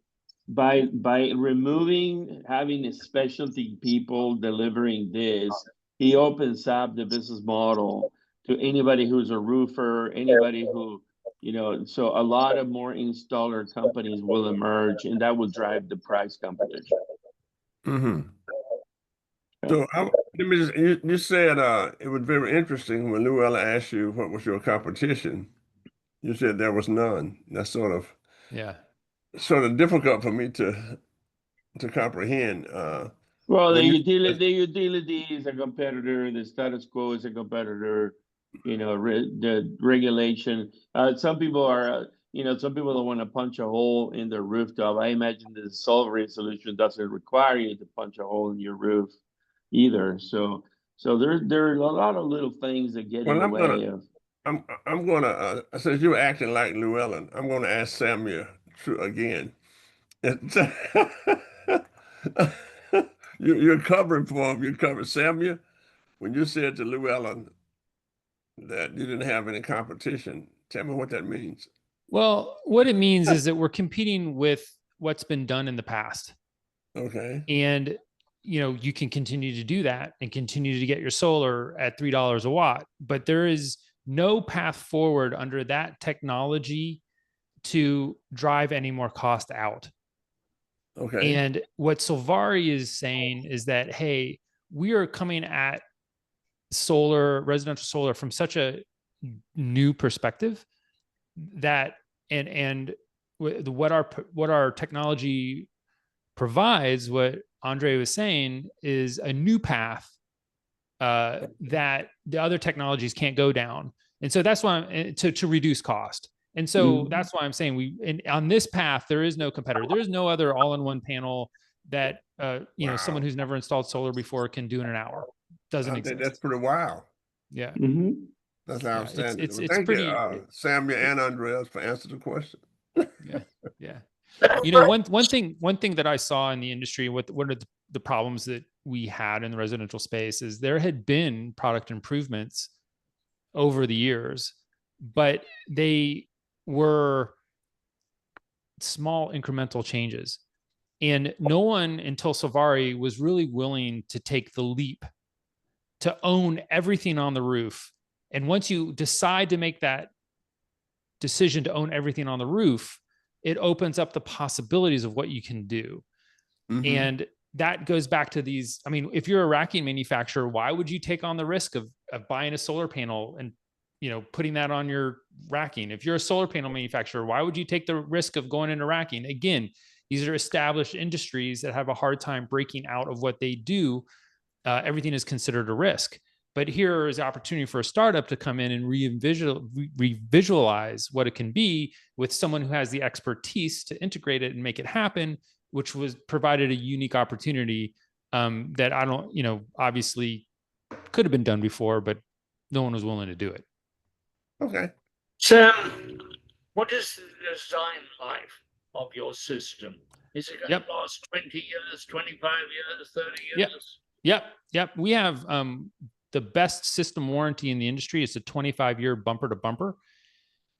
by removing having a specialty people delivering this, he opens up the business model to anybody who's a roofer, anybody who, you know, so a lot of more installer companies will emerge, and that will drive the price competition. So let me you said it was very interesting when Llewellyn asked you what was your competition. You said there was none. That's sort of difficult for me to comprehend. Well, the utility is a competitor. The status quo is a competitor. You know, the regulation. Some people are, you know, some people don't want to punch a hole in their rooftop. I imagine the Solvari solution doesn't require you to punch a hole in your roof. either. So there are a lot of little things that get in Well, the way of. I'm gonna since you're acting like Llewellyn, I'm gonna ask Samuel again. You're covering for him. You're covering Samuel. When you said to Llewellyn that you didn't have any competition, tell me what that means. Well, what it means is that we're competing with what's been done in the past. Okay. And, you can continue to do that and continue to get your solar at $3 a watt, but there is no path forward under that technology to drive any more cost out. Okay. And what Solvari is saying is that, hey, we are coming at residential solar from such a new perspective that, and what our technology provides, what Andre was saying, is a new path that the other technologies can't go down. And so that's why to reduce cost. And so that's why I'm saying on this path, there is no competitor. There is no other all-in-one panel that, someone who's never installed solar before can do in an hour. Doesn't I exist. think that's pretty wild. Yeah. Mm-hmm. That's outstanding. It's Thank pretty, you, Samuel and Andreas, for answering the question. yeah. One thing that I saw in the industry, what are the problems that we had in the residential space, is there had been product improvements over the years, but they were small incremental changes. And no one until Solvari was really willing to take the leap to own everything on the roof. And once you decide to make that decision to own everything on the roof, it opens up the possibilities of what you can do. And that goes back to these. I mean, if you're a racking manufacturer, why would you take on the risk of buying a solar panel and, putting that on your racking? If you're a solar panel manufacturer, why would you take the risk of going into racking? Again, these are established industries that have a hard time breaking out of what they do. Everything is considered a risk. But here is the opportunity for a startup to come in and revisualize what it can be with someone who has the expertise to integrate it and make it happen, which was provided a unique opportunity that I don't, obviously could have been done before, but no one was willing to do it. Okay. Sam, what is the design life of your system? Is it going to last 20 years, 25 years, 30 years? Yep. We have the best system warranty in the industry. It's a 25-year bumper to bumper.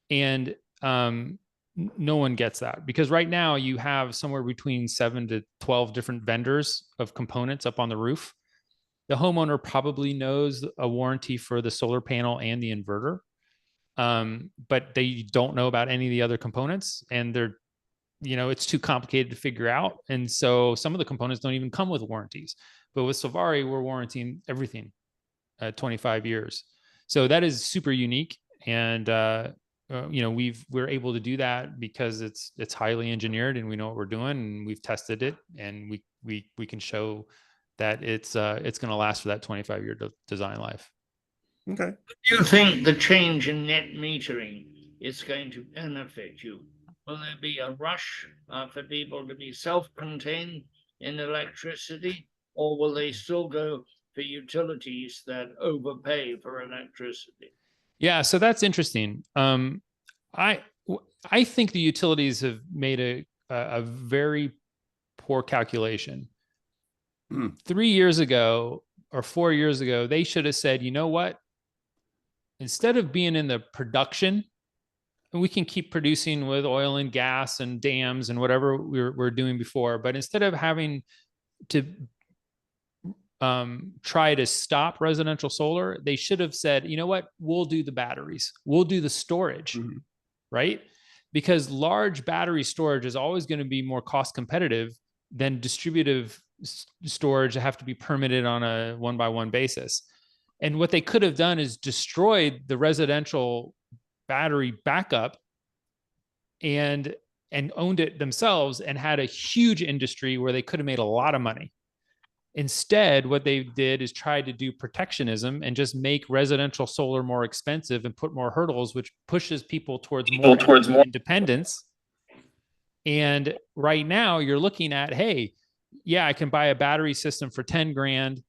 And no one gets that, because right now you have somewhere between 7 to 12 different vendors of components up on the roof. The homeowner probably knows a warranty for the solar panel and the inverter, but they don't know about any of the other components, and it's too complicated to figure out. And so some of the components don't even come with warranties. But with Solvari, we're warranting everything at 25 years. So that is super unique. And we're able to do that because it's highly engineered and we know what we're doing, and we've tested it, and we can show that it's going to last for that 25-year design life. Okay. Do you think the change in net metering is going to benefit you? Will there be a rush for people to be self-contained in electricity, or will they still go for utilities that overpay for electricity? Yeah, so that's interesting. I think the utilities have made a very poor calculation. 3 years ago or 4 years ago, they should have said, you know what? Instead of being in the production, we can keep producing with oil and gas and dams and whatever we're doing before, but instead of having to try to stop residential solar, they should have said, you know what, we'll do the batteries, we'll do the storage, right? Because large battery storage is always going to be more cost competitive than distributive storage that have to be permitted on a one-by-one basis. And what they could have done is destroyed the residential battery backup and owned it themselves and had a huge industry where they could have made a lot of money. Instead, what they did is try to do protectionism and just make residential solar more expensive and put more hurdles, which pushes people towards more independence. And right now you're looking at, hey, yeah, I can buy a battery system for 10 grand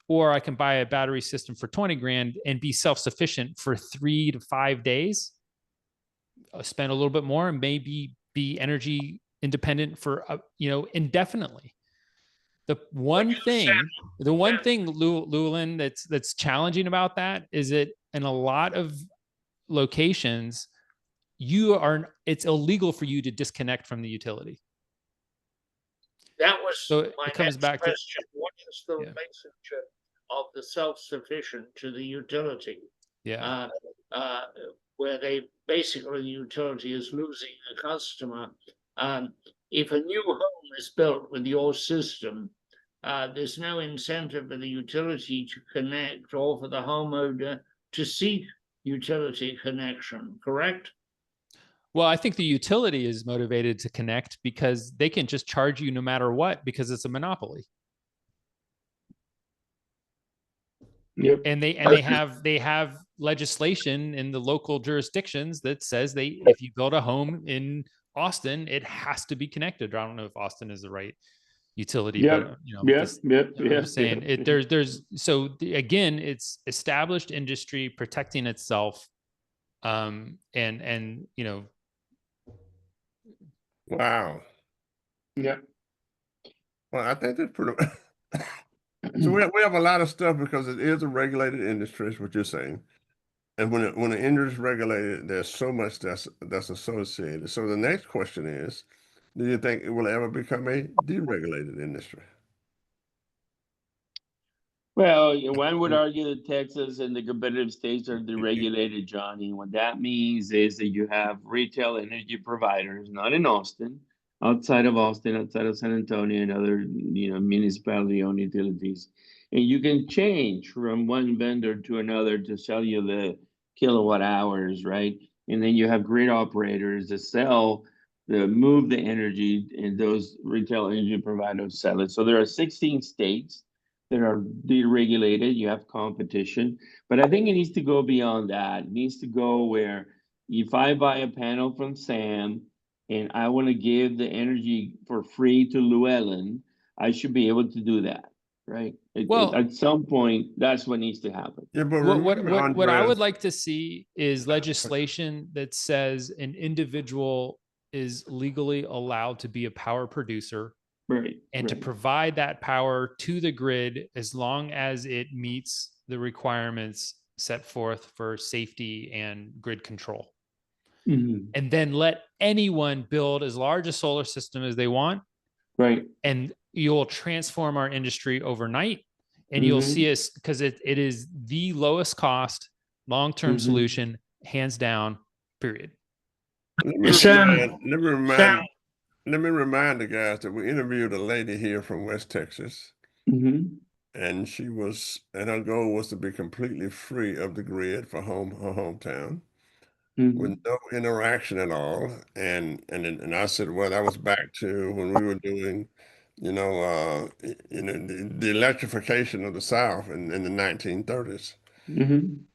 or I can buy a battery system for 20 grand and be self-sufficient for 3 to 5 days, spend a little bit more, and maybe be energy independent for, indefinitely. The one thing, Llewellyn, that's challenging about that is that in a lot of locations, it's illegal for you to disconnect from the utility. That was So my it comes next back question. What is the Yeah. relationship of the self-sufficient to the utility? Yeah. Where the utility is losing a customer. If a new home is built with your system, there's no incentive for the utility to connect or for the homeowner to seek utility connection, correct? Well, I think the utility is motivated to connect because they can just charge you no matter what, because it's a monopoly. Yep. And they have legislation in the local jurisdictions that says if you build a home in Austin, it has to be connected. I don't know if Austin is the right utility, Yep. but I'm saying again, it's established industry protecting itself. Wow. Yeah. Well, I think that's pretty. So we have a lot of stuff because it is a regulated industry, is what you're saying. And when the industry is regulated, there's so much that's associated. So the next question is, do you think it will ever become a deregulated industry? Well, one would argue that Texas and the competitive states are deregulated, Johnny. What that means is that you have retail energy providers, not in Austin, outside of Austin, outside of San Antonio, and other municipality-owned utilities, and you can change from one vendor to another to sell you the kilowatt hours, right? And then you have grid operators that move the energy, and those retail energy providers sell it. So there are 16 states that are deregulated. You have competition, but I think it needs to go beyond that. It needs to go where if I buy a panel from Sam and I want to give the energy for free to Llewellyn, I should be able to do that, right? At some point, that's what needs to happen. Yeah, but what I would like to see is legislation that says an individual is legally allowed to be a power producer. Right. And to provide that power to the grid as long as it meets the requirements set forth for safety and grid control. Mm-hmm. And then let anyone build as large a solar system as they want. Right. And you'll transform our industry overnight. And you'll see us, because it is the lowest cost, long-term solution, hands down, period. Let me remind the guys that we interviewed a lady here from West Texas, and her goal was to be completely free of the grid for her hometown, with no interaction at all. And I said, well, that was back to when we were doing, the electrification of the South in the 1930s.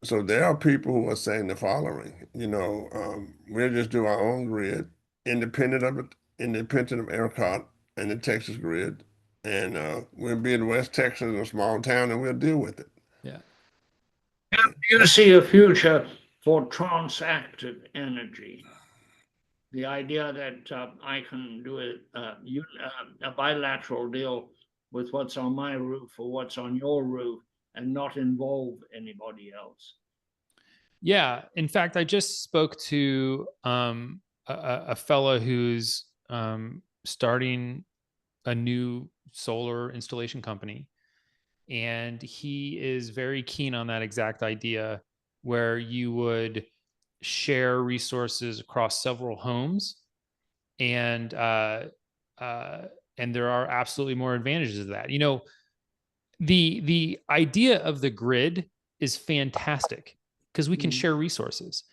So there are people who are saying the following, we'll just do our own grid, independent of ERCOT and the Texas grid, and we'll be in West Texas, a small town, and we'll deal with it. Yeah. You see a future for transactive energy. The idea that I can do a bilateral deal with what's on my roof or what's on your roof and not involve anybody else. Yeah. In fact, I just spoke to a fellow who's starting a new solar installation company. And he is very keen on that exact idea, where you would share resources across several homes. And there are absolutely more advantages of that. The idea of the grid is fantastic because we can share resources.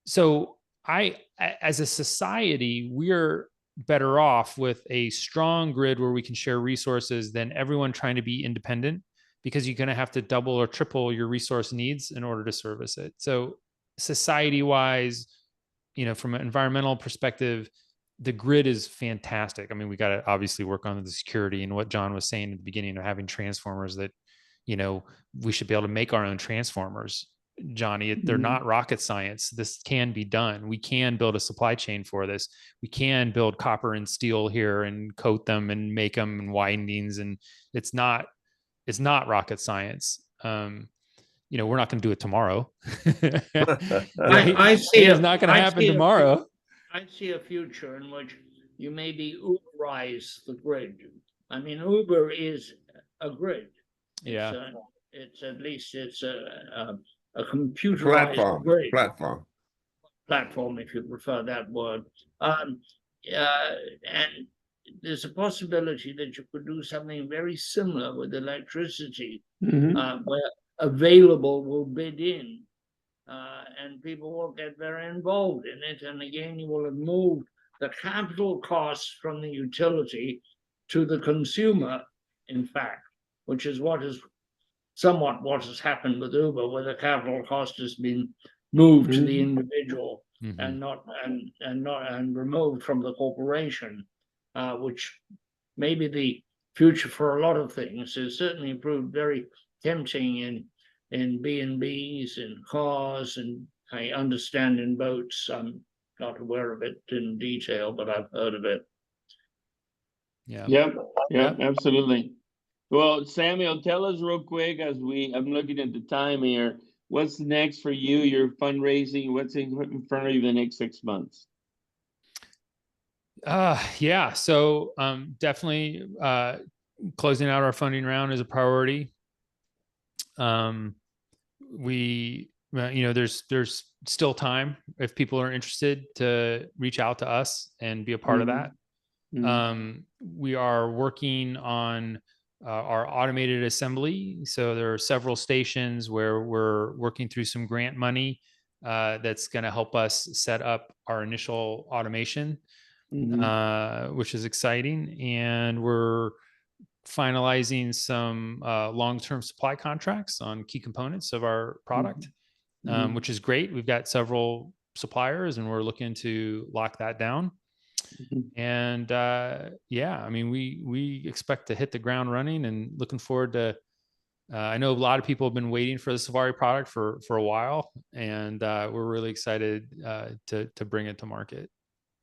So as a society, we're better off with a strong grid where we can share resources than everyone trying to be independent, because you're going to have to double or triple your resource needs in order to service it. So society-wise, from an environmental perspective, the grid is fantastic. I mean, we got to obviously work on the security and what John was saying at the beginning of having transformers that, you know, we should be able to make our own transformers. Johnny, they're not rocket science. This can be done. We can build a supply chain for this. We can build copper and steel here and coat them and make them and windings. And it's not rocket science. You know, we're not going to do it tomorrow. Right? I see It's not going to happen tomorrow. I see a future in which you maybe Uberize the grid. I mean, Uber is a grid. Yeah. It's at least it's a computerized grid platform, if you prefer that word. And there's a possibility that you could do something very similar with electricity, where available will bid in, and people will get very involved in it. And again, you will have moved the capital costs from the utility to the consumer, in fact, which is somewhat what has happened with Uber, where the capital cost has been moved to the individual and removed from the corporation, which may be the future for a lot of things. It's certainly proved very tempting in B&Bs, in cars, and I understand in boats. I'm not aware of it in detail, but I've heard of it. Yeah. Yep, absolutely. Well, Samuel, tell us real quick I'm looking at the time here. What's next for you? Your fundraising, what's in front of you the next 6 months? Yeah. So definitely closing out our funding round is a priority. There's still time if people are interested to reach out to us and be a part of that. We are working on our automated assembly. So there are several stations where we're working through some grant money that's going to help us set up our initial automation, which is exciting. And we're finalizing some long-term supply contracts on key components of our product, which is great. We've got several suppliers and we're looking to lock that down. And I mean, we expect to hit the ground running and looking forward to, I know a lot of people have been waiting for the Solvari product for a while, and we're really excited to bring it to market.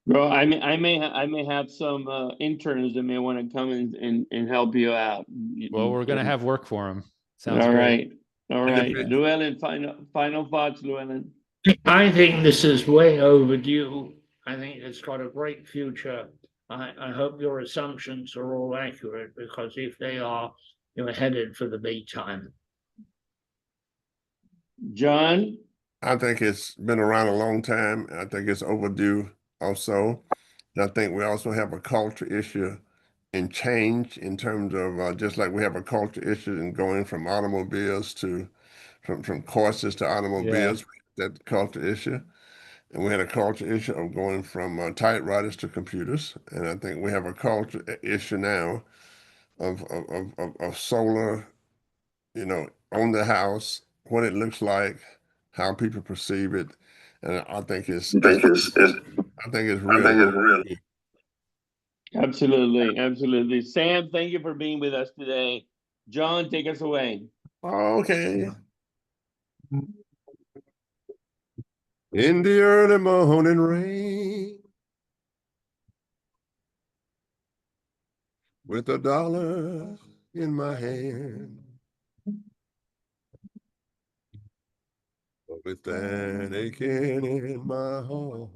Well, I may have some interns that may want to come and help you out. Well, we're going to have work for them. Sounds all great. All right. Llewellyn, final thoughts, Llewellyn. I think this is way overdue. I think it's got a great future. I hope your assumptions are all accurate, because if they are, you're headed for the big time. John? I think it's been around a long time. I think it's overdue also. And I think we also have a culture issue in change in terms of just like we have a culture issue in going from automobiles from courses to automobiles, that culture issue. And we had a culture issue of going from typewriters to computers. And I think we have a culture issue now of solar, on the house, what it looks like, how people perceive it. And I think it's real. Absolutely. Sam, thank you for being with us today. John, take us away. Okay. In the early morning rain, with $1 in my hand, with that aching in my heart,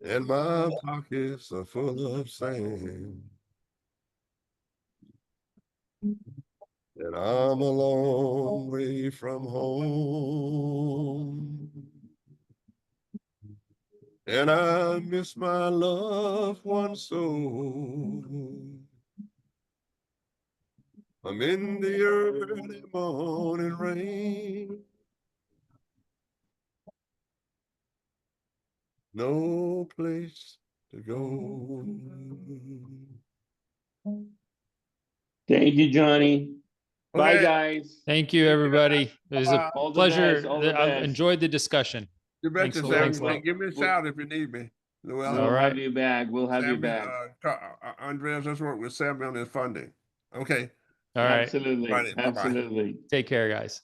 and my pockets are full of sand, and I'm a long way from home, and I miss my loved one so. I'm in the early morning rain, no place to go. Thank you, Johnny. Bye, guys. Thank you, everybody. It was a All the pleasure. best, all the I best. enjoyed the discussion. You betcha, Thanks a lot. Sam. Give me a shout if you need me. Llewellyn, We'll All right. have you back. We'll have you Sammy, back. Andres, let's work with Sammy on his funding. Okay. All right. Absolutely. Righty, bye-bye. Absolutely. Take care, guys.